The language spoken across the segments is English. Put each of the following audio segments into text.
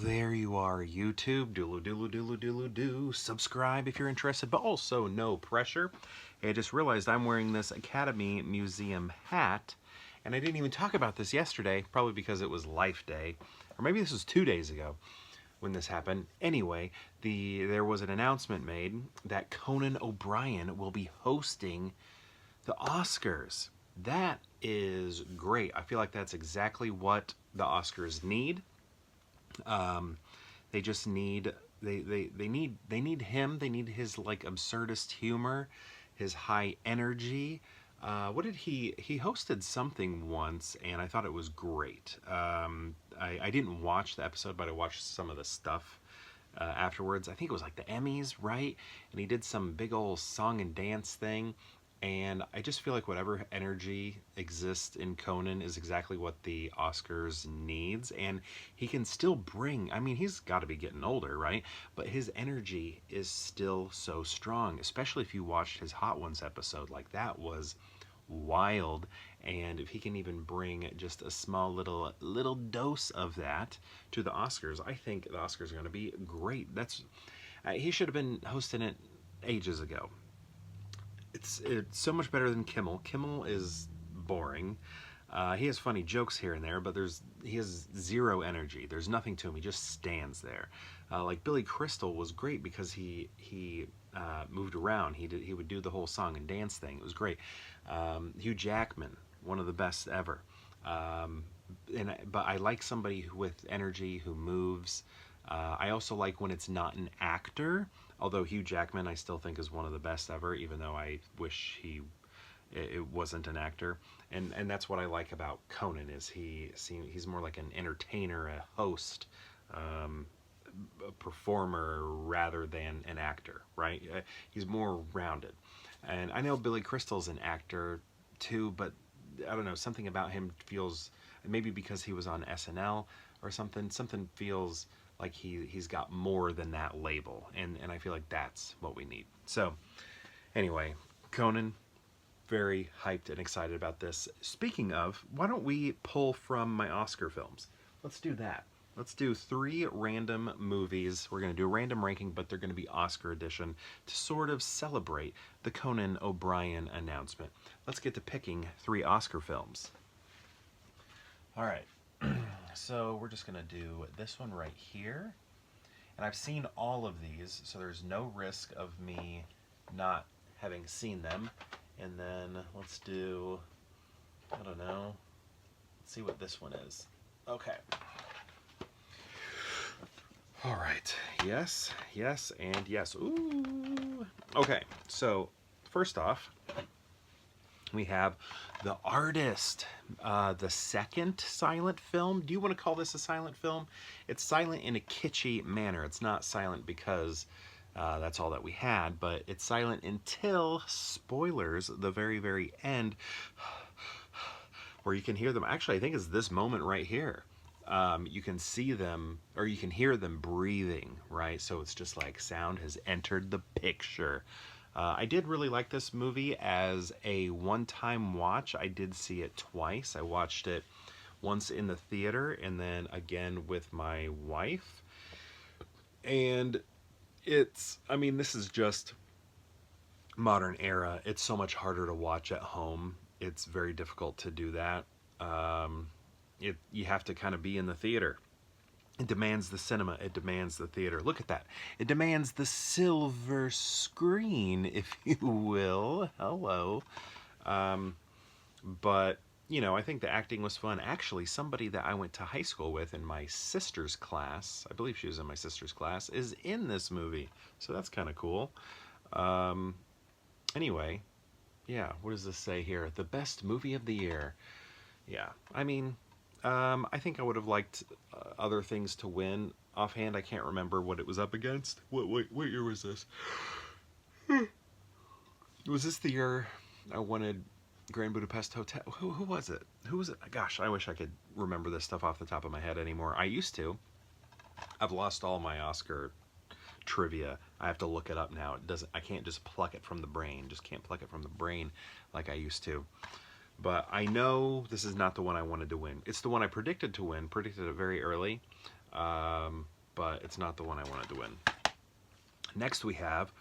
there you are, YouTube. Doodle doodle doodle doodle doo. Subscribe if you're interested, but also no pressure. Hey, I just realized I'm wearing this Academy Museum hat, and I didn't even talk about this yesterday, probably because it was Life Day, or maybe this was 2 days ago when this happened. Anyway, there was an announcement made that Conan O'Brien will be hosting the Oscars. That is great. I feel like that's exactly what the Oscars need. They just need they need him. They need his like absurdist humor, his high energy. What did he hosted something once, and I thought it was great. I didn't watch the episode, but I watched some of the stuff afterwards. I think it was like the Emmys, right? And he did some big old song and dance thing. And I just feel like whatever energy exists in Conan is exactly what the Oscars needs. And he can still bring, I mean, he's got to be getting older, right? But his energy is still so strong, especially if you watched his Hot Ones episode. Like, that was wild. And if he can even bring just a small little dose of that to the Oscars, I think the Oscars are going to be great. He should have been hosting it ages ago. It's so much better than Kimmel. Kimmel is boring. He has funny jokes here and there, but he has zero energy. There's nothing to him. He just stands there. Like Billy Crystal was great because he moved around. He would do the whole song and dance thing. It was great. Hugh Jackman, one of the best ever. But I like somebody with energy who moves. I also like when it's not an actor. Although Hugh Jackman, I still think is one of the best ever, even though I wish it wasn't an actor. And that's what I like about Conan is he's more like an entertainer, a host, a performer rather than an actor, right? He's more rounded. And I know Billy Crystal's an actor too, but I don't know, something about him feels, maybe because he was on SNL or something feels like he's got more than that label, and I feel like that's what we need. So anyway, Conan, very hyped and excited about this. Speaking of, why don't we pull from my Oscar films? Let's do that. Let's do 3 random movies. We're going to do a random ranking, but they're going to be Oscar edition to sort of celebrate the Conan O'Brien announcement. Let's get to picking 3 Oscar films. All right. So we're just going to do this one right here. And I've seen all of these, so there's no risk of me not having seen them. And then let's do, I don't know, let's see what this one is. Okay. All right. Yes, yes, and yes. Ooh. Okay, so first off, we have The Artist, the second silent film. Do you want to call this a silent film? It's silent in a kitschy manner. It's not silent because that's all that we had, but it's silent until, spoilers, the very, very end, where you can hear them. Actually, I think it's this moment right here. You can see them, or you can hear them breathing, right? So it's just like sound has entered the picture. I did really like this movie as a one-time watch. I did see it twice. I watched it once in the theater and then again with my wife. And I mean, this is just modern era. It's so much harder to watch at home. It's very difficult to do that. You have to kind of be in the theater. It demands the cinema. It demands the theater. Look at that. It demands the silver screen, if you will. Hello. But, you know, I think the acting was fun. Actually, somebody that I went to high school with in my sister's class, I believe she was in my sister's class, is in this movie. So that's kind of cool. Anyway, yeah, what does this say here? The best movie of the year. Yeah, I mean, I think I would have liked other things to win. Offhand, I can't remember what it was up against. What year was this? Was this the year I wanted Grand Budapest Hotel? Who was it? Who was it? Gosh, I wish I could remember this stuff off the top of my head anymore. I used to. I've lost all my Oscar trivia. I have to look it up now. I can't just pluck it from the brain. Just can't pluck it from the brain like I used to. But I know this is not the one I wanted to win. It's the one I predicted to win. Predicted it very early. but it's not the one I wanted to win. Next we have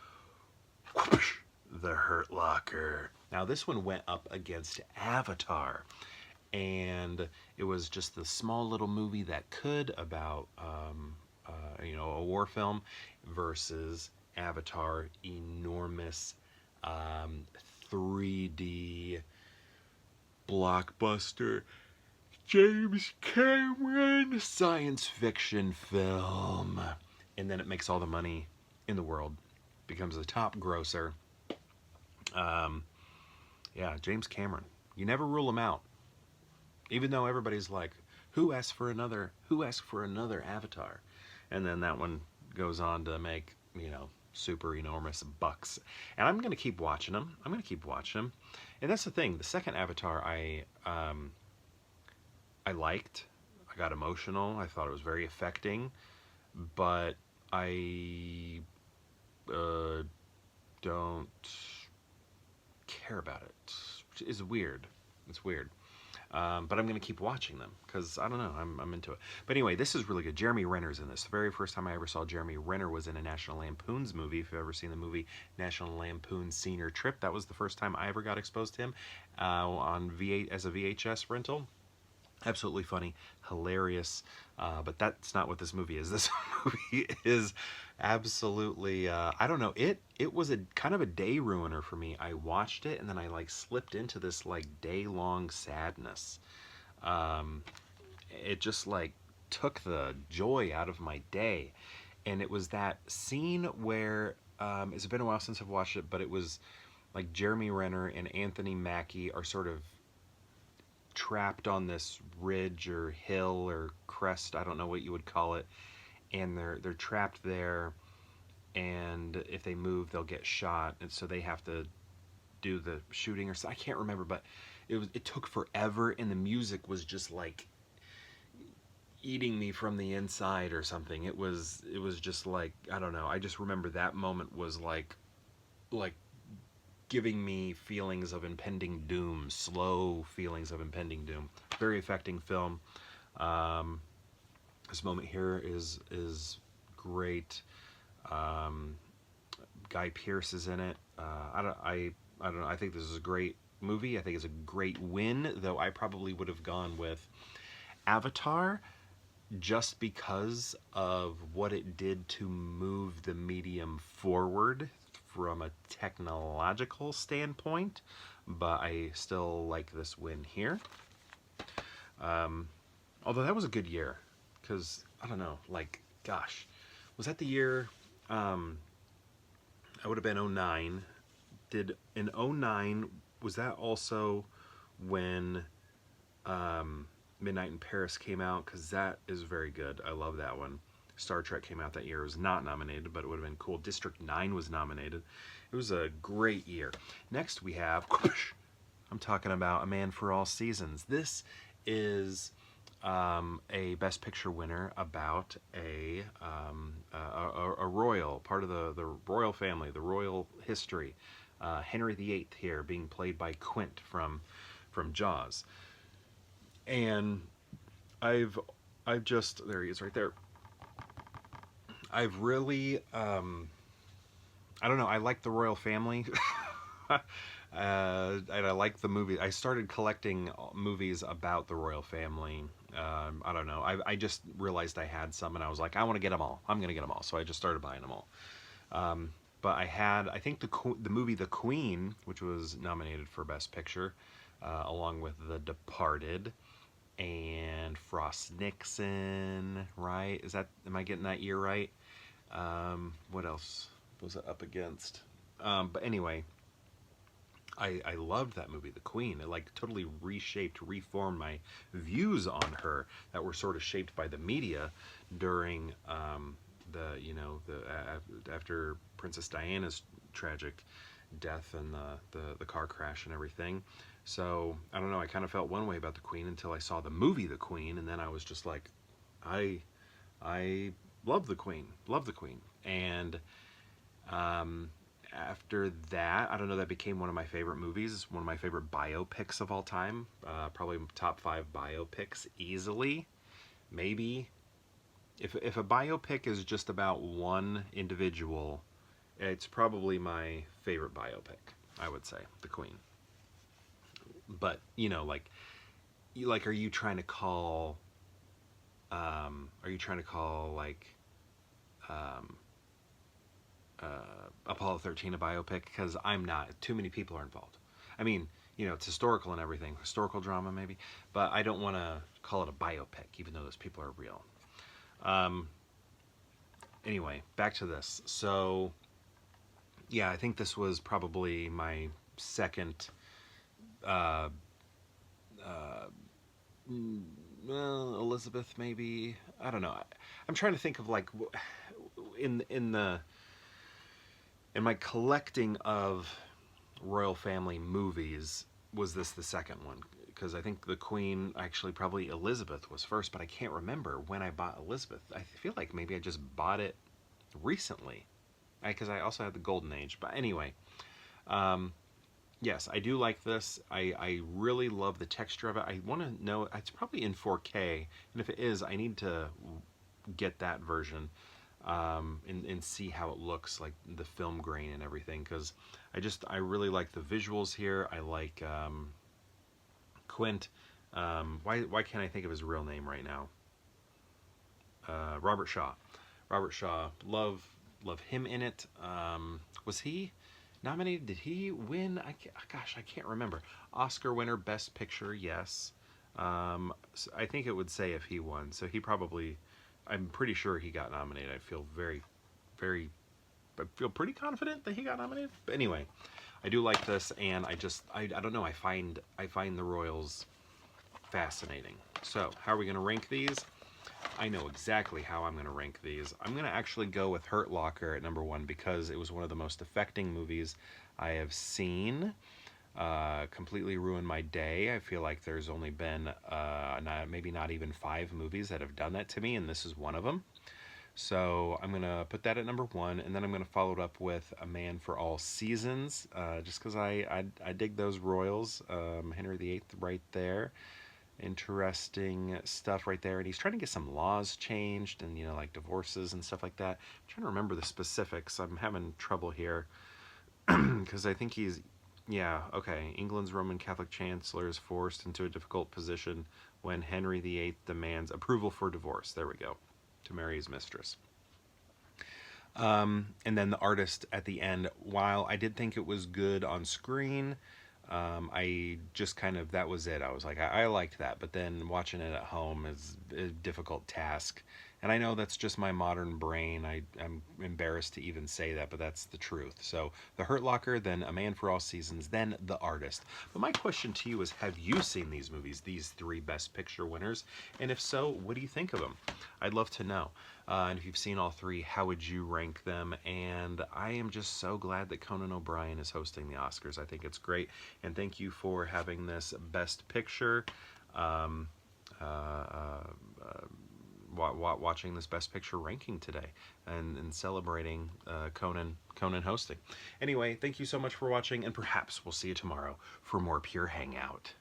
The Hurt Locker. Now this one went up against Avatar, and it was just the small little movie that could about a war film versus Avatar, enormous 3D blockbuster James Cameron science fiction film. And then it makes all the money in the world, becomes the top grosser. Yeah, James Cameron. You never rule him out. Even though everybody's like, who asked for another Avatar? And then that one goes on to make, super enormous bucks. And I'm going to keep watching them. And that's the thing. The second Avatar I liked. I got emotional. I thought it was very affecting. But I don't care about it, which is weird. It's weird. But I'm going to keep watching them because, I don't know, I'm into it. But anyway, this is really good. Jeremy Renner's in this. The very first time I ever saw Jeremy Renner was in a National Lampoon's movie. If you've ever seen the movie National Lampoon Senior Trip, that was the first time I ever got exposed to him as a VHS rental. Absolutely funny, hilarious, but that's not what this movie is. This movie is absolutely, I don't know, it was a kind of a day ruiner for me. I watched it and then I slipped into this day-long sadness. It just took the joy out of my day. And it was that scene where, it's been a while since I've watched it, but it was Jeremy Renner and Anthony Mackie are sort of trapped on this ridge or hill or crest, I don't know what you would call it, and they're trapped there, and if they move they'll get shot, and so they have to do the shooting or I can't remember, but it took forever, and the music was just eating me from the inside or something. It was just I don't know, I just remember that moment was like giving me feelings of impending doom, slow feelings of impending doom. Very affecting film. This moment here is great. Guy Pearce is in it. I don't know. I think this is a great movie. I think it's a great win, though I probably would have gone with Avatar just because of what it did to move the medium forward from a technological standpoint, but I still like this win here. Although that was a good year, because I don't know, gosh, was that the year? I would have been 09. Did in 09, was that also when Midnight in Paris came out? Because that is very good. I love that one. Star Trek came out that year. It was not nominated, but it would have been cool. District 9 was nominated. It was a great year. Next we have, I'm talking about A Man for All Seasons. This is a Best Picture winner about a royal, part of the royal family, the royal history. Henry VIII here being played by Quint from Jaws. And I've just, there he is right there. I've really, I don't know, I like the royal family. And I like the movie. I started collecting movies about the royal family. I don't know. I just realized I had some, and I was like, I want to get them all. I'm going to get them all. So I just started buying them all. But I think the movie The Queen, which was nominated for Best Picture, along with The Departed and Frost Nixon, right? Am I getting that year right? What else was it up against? But anyway, I loved that movie, The Queen. It totally reformed my views on her that were sort of shaped by the media during after Princess Diana's tragic death and the car crash and everything. So I don't know, I kind of felt one way about the Queen until I saw the movie The Queen, and then I was just like, I love the Queen, and after that, I don't know, that became one of my favorite movies, one of my favorite biopics of all time, probably top 5 biopics easily, maybe if a biopic is just about one individual, it's probably my favorite biopic. I would say The Queen. But like, are you trying to call? Are you trying to call like um, Apollo 13 a biopic? Because I'm not. Too many people are involved. I mean, it's historical and everything, historical drama maybe, but I don't want to call it a biopic, even though those people are real. Um, anyway, back to this. So, yeah, I think this was probably my second. Uh, uh, Elizabeth, maybe. I don't know. I'm trying to think of like in my collecting of royal family movies, was this the second one? Because I think the Queen, actually probably Elizabeth was first, but I can't remember when I bought Elizabeth. I feel like maybe I just bought it recently, because I also had the Golden Age. But anyway, um, yes, I do like this. I really love the texture of it. I want to know, it's probably in 4K, and if it is, I need to get that version, and see how it looks, like the film grain and everything, because I really like the visuals here. I like Quint. Why can't I think of his real name right now? Robert Shaw. Robert Shaw. Love him in it. Was he nominated? Did he win? Gosh, I can't remember. Oscar winner, Best Picture, yes. So I think it would say if he won. So he probably, I'm pretty sure he got nominated. I feel I feel pretty confident that he got nominated. But anyway, I do like this, and I don't know. I find the Royals fascinating. So how are we going to rank these? I know exactly how I'm going to rank these. I'm going to actually go with Hurt Locker at number 1, because it was one of the most affecting movies I have seen. Completely ruined my day. I feel like there's only been maybe not even 5 movies that have done that to me, and this is one of them. So I'm going to put that at number 1, and then I'm going to follow it up with A Man for All Seasons, just because I dig those royals. Henry VIII right there. Interesting stuff right there. And he's trying to get some laws changed, and, like divorces and stuff like that. I'm trying to remember the specifics. I'm having trouble here, because I think yeah, okay. England's Roman Catholic Chancellor is forced into a difficult position when Henry VIII demands approval for divorce. There we go. To marry his mistress. And then the artist at the end, while I did think it was good on screen, I just kind of, that was it. I was like, I liked that, but then watching it at home is a difficult task. And I know that's just my modern brain. I'm embarrassed to even say that, but that's the truth. So The Hurt Locker, then A Man for All Seasons, then The Artist. But my question to you is, have you seen these movies, these 3 Best Picture winners? And if so, what do you think of them? I'd love to know. And if you've seen all 3, how would you rank them? And I am just so glad that Conan O'Brien is hosting the Oscars. I think it's great. And thank you for having this Best Picture, um, watching this Best Picture ranking today, and celebrating Conan hosting. Anyway, thank you so much for watching, and perhaps we'll see you tomorrow for more Pure Hangout.